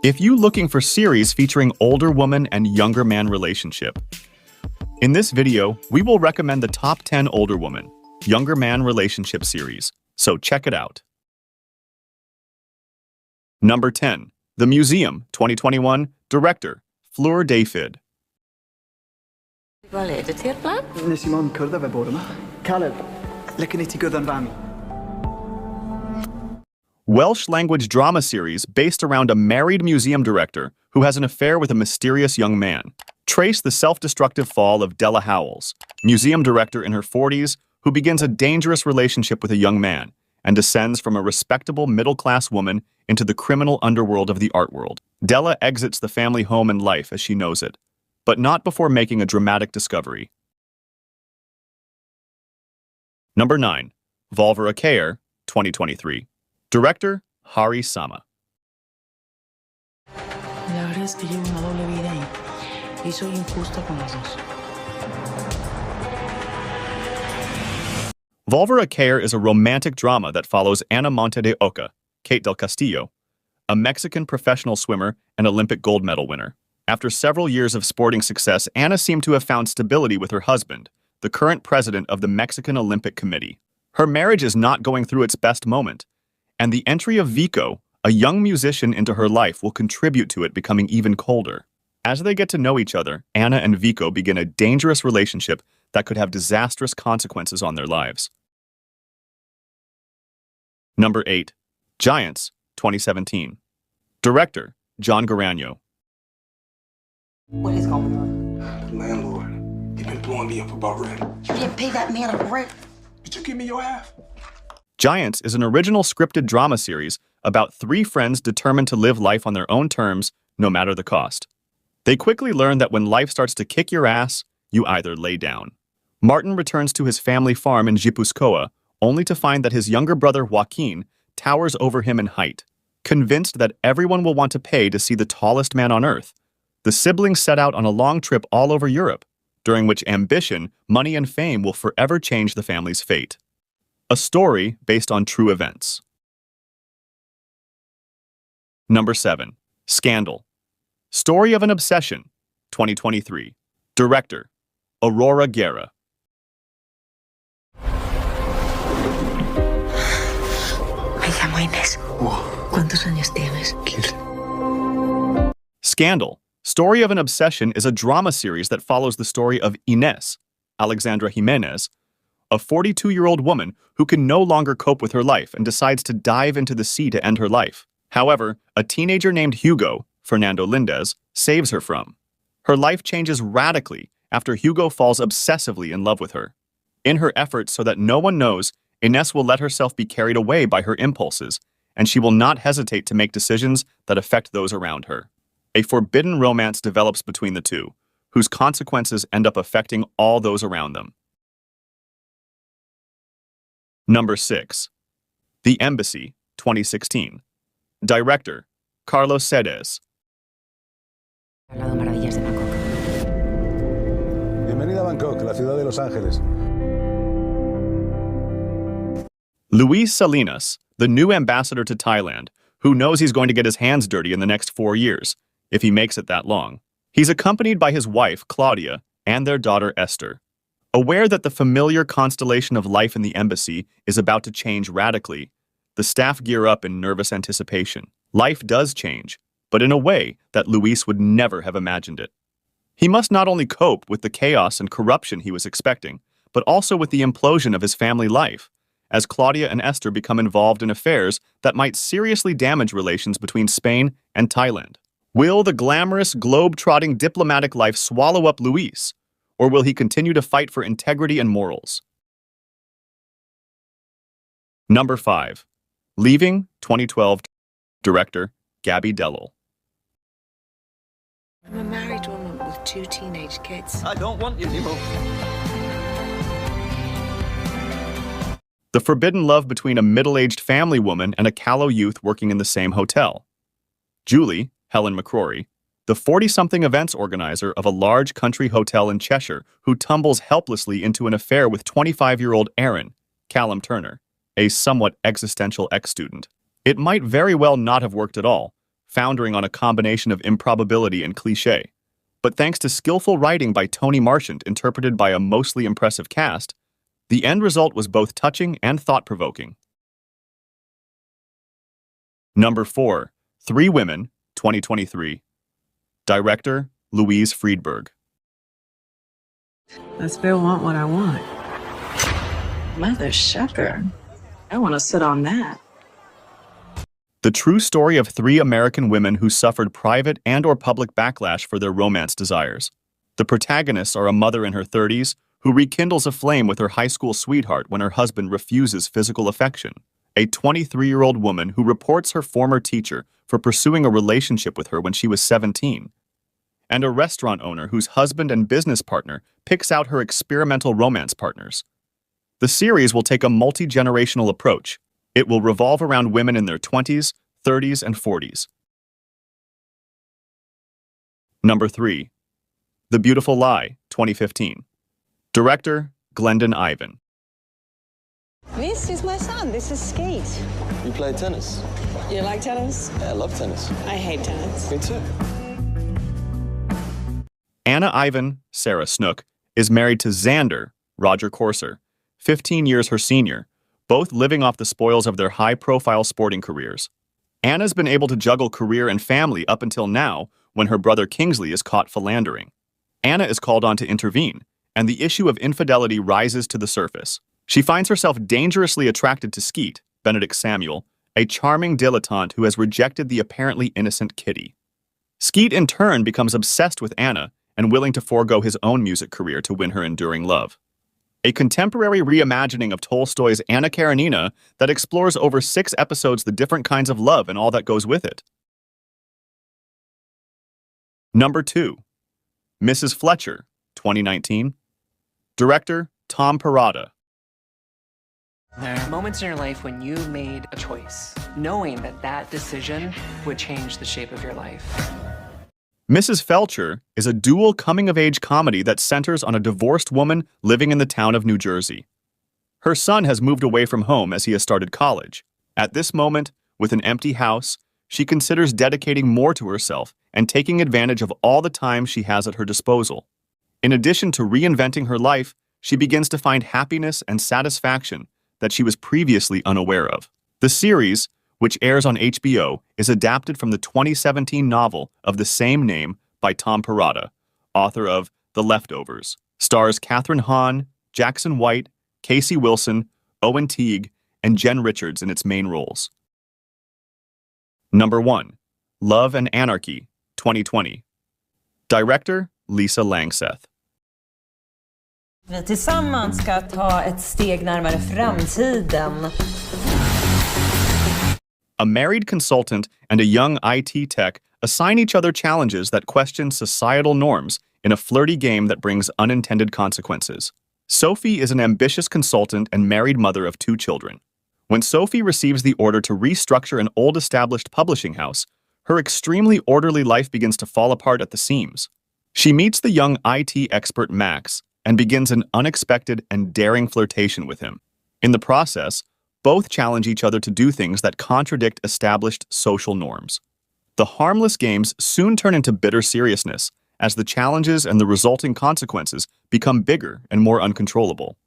If you looking for series featuring older woman and younger man relationship, in this video, we will recommend the top 10 older woman, younger man relationship series, so check it out. Number 10, The Museum, 2021, director, Fleur Dafid. Nes I mond cwrdd fe bore yma. Caleb, licen I ti gwrdd yn fami. Welsh language drama series based around a married museum director who has an affair with a mysterious young man. Trace the self-destructive fall of Della Howells, museum director in her 40s who begins a dangerous relationship with a young man and descends from a respectable middle-class woman into the criminal underworld of the art world. Della exits the family home and life as she knows it, but not before making a dramatic discovery. Number 9, Volver a Caer, 2023. Director, Hari Sama. La verdad es que llevo una doble vida y soy injusta con las dos. Volver a Caer is a romantic drama that follows Ana Monte de Oca, Kate del Castillo, a Mexican professional swimmer and Olympic gold medal winner. After several years of sporting success, Ana seemed to have found stability with her husband, the current president of the Mexican Olympic Committee. Her marriage is not going through its best moment, and the entry of Vico, a young musician, into her life will contribute to it becoming even colder. As they get to know each other, Ana and Vico begin a dangerous relationship that could have disastrous consequences on their lives. Number 8, Giants, 2017. Director, John Guarano. What is going on? The landlord. He been blowing me up about rent. You didn't pay that man a rent. Did you give me your half? Giants is an original scripted drama series about 3 friends determined to live life on their own terms, no matter the cost. They quickly learn that when life starts to kick your ass, you either lay down. Martin returns to his family farm in Gipuzkoa, only to find that his younger brother Joaquin towers over him in height. Convinced that everyone will want to pay to see the tallest man on earth, the siblings set out on a long trip all over Europe, during which ambition, money, and fame will forever change the family's fate. A story based on true events. Number 7, Scandal. Story of an Obsession, 2023. Director, Aurora Guerra. Me llamo Inés. ¿Cuántos años tienes? 15. Scandal. Story of an Obsession is a drama series that follows the story of Inés, Alexandra Jimenez, a 42-year-old woman who can no longer cope with her life and decides to dive into the sea to end her life. However, a teenager named Hugo, Fernando Lindez, saves her from. Her life changes radically after Hugo falls obsessively in love with her. In her efforts so that no one knows, Inés will let herself be carried away by her impulses, and she will not hesitate to make decisions that affect those around her. A forbidden romance develops between the two, whose consequences end up affecting all those around them. Number 6, The Embassy, 2016. Director, Carlos Sedes. Hablado maravillas de Bangkok. Bienvenida a Bangkok, la ciudad de Los Ángeles. Luis Salinas, the new ambassador to Thailand, who knows he's going to get his hands dirty in the next 4 years, if he makes it that long. He's accompanied by his wife, Claudia, and their daughter, Esther. Aware that the familiar constellation of life in the embassy is about to change radically, the staff gear up in nervous anticipation. Life does change, but in a way that Luis would never have imagined it. He must not only cope with the chaos and corruption he was expecting, but also with the implosion of his family life, as Claudia and Esther become involved in affairs that might seriously damage relations between Spain and Thailand. Will the glamorous, globe-trotting diplomatic life swallow up Luis, or will he continue to fight for integrity and morals? Number 5, Leaving, 2012. Director, Gabby Dello. I'm a married woman with 2 teenage kids. I don't want you anymore. The forbidden love between a middle-aged family woman and a callow youth working in the same hotel. Julie, Helen McCrory, the 40-something events organizer of a large country hotel in Cheshire, who tumbles helplessly into an affair with 25-year-old Aaron, Callum Turner, a somewhat existential ex-student. It might very well not have worked at all, foundering on a combination of improbability and cliché. But thanks to skillful writing by Tony Marchant, interpreted by a mostly impressive cast, the end result was both touching and thought-provoking. Number 4. Three Women, 2023. Director, Louise Friedberg. I still want what I want. Mother Shepherd. I want to sit on that. The true story of three American women who suffered private and/or public backlash for their romance desires. The protagonists are a mother in her 30s who rekindles a flame with her high school sweetheart when her husband refuses physical affection, a 23-year-old woman who reports her former teacher for pursuing a relationship with her when she was 17, and a restaurant owner whose husband and business partner picks out her experimental romance partners. The series will take a multi-generational approach. It will revolve around women in their 20s, 30s, and 40s. Number 3. The Beautiful Lie, 2015. Director, Glendon Ivan. This is my son. This is Skate. You play tennis? You like tennis? Yeah, I love tennis. I hate tennis. Me too. Anna Ivan, Sarah Snook, is married to Xander, Roger Corser, 15 years her senior, both living off the spoils of their high-profile sporting careers. Anna's been able to juggle career and family up until now, when her brother Kingsley is caught philandering. Anna is called on to intervene, and the issue of infidelity rises to the surface. She finds herself dangerously attracted to Skeet, Benedict Samuel, a charming dilettante who has rejected the apparently innocent Kitty. Skeet in turn becomes obsessed with Anna and willing to forego his own music career to win her enduring love. A contemporary reimagining of Tolstoy's Anna Karenina that explores over 6 episodes the different kinds of love and all that goes with it. Number 2. Mrs. Fletcher, 2019. Director, Tom Perrotta. There are moments in your life when you made a choice, knowing that that decision would change the shape of your life. Mrs. Fletcher is a dual coming-of-age comedy that centers on a divorced woman living in the town of New Jersey. Her son has moved away from home as he has started college. At this moment, with an empty house, she considers dedicating more to herself and taking advantage of all the time she has at her disposal. In addition to reinventing her life, she begins to find happiness and satisfaction that she was previously unaware of. The series, which airs on HBO, is adapted from the 2017 novel of the same name by Tom Perrotta, author of The Leftovers. Stars Kathryn Hahn, Jackson White, Casey Wilson, Owen Teague, and Jen Richards in its main roles. Number 1. Love and Anarchy, 2020. Director, Lisa Langseth. Vi tillsammans ska ta ett steg närmare framtiden. A married consultant and a young IT tech assign each other challenges that question societal norms in a flirty game that brings unintended consequences. Sophie is an ambitious consultant and married mother of 2 children. When Sophie receives the order to restructure an old established publishing house, her extremely orderly life begins to fall apart at the seams. She meets the young IT expert Max and begins an unexpected and daring flirtation with him. In the process, both challenge each other to do things that contradict established social norms. The harmless games soon turn into bitter seriousness as the challenges and the resulting consequences become bigger and more uncontrollable.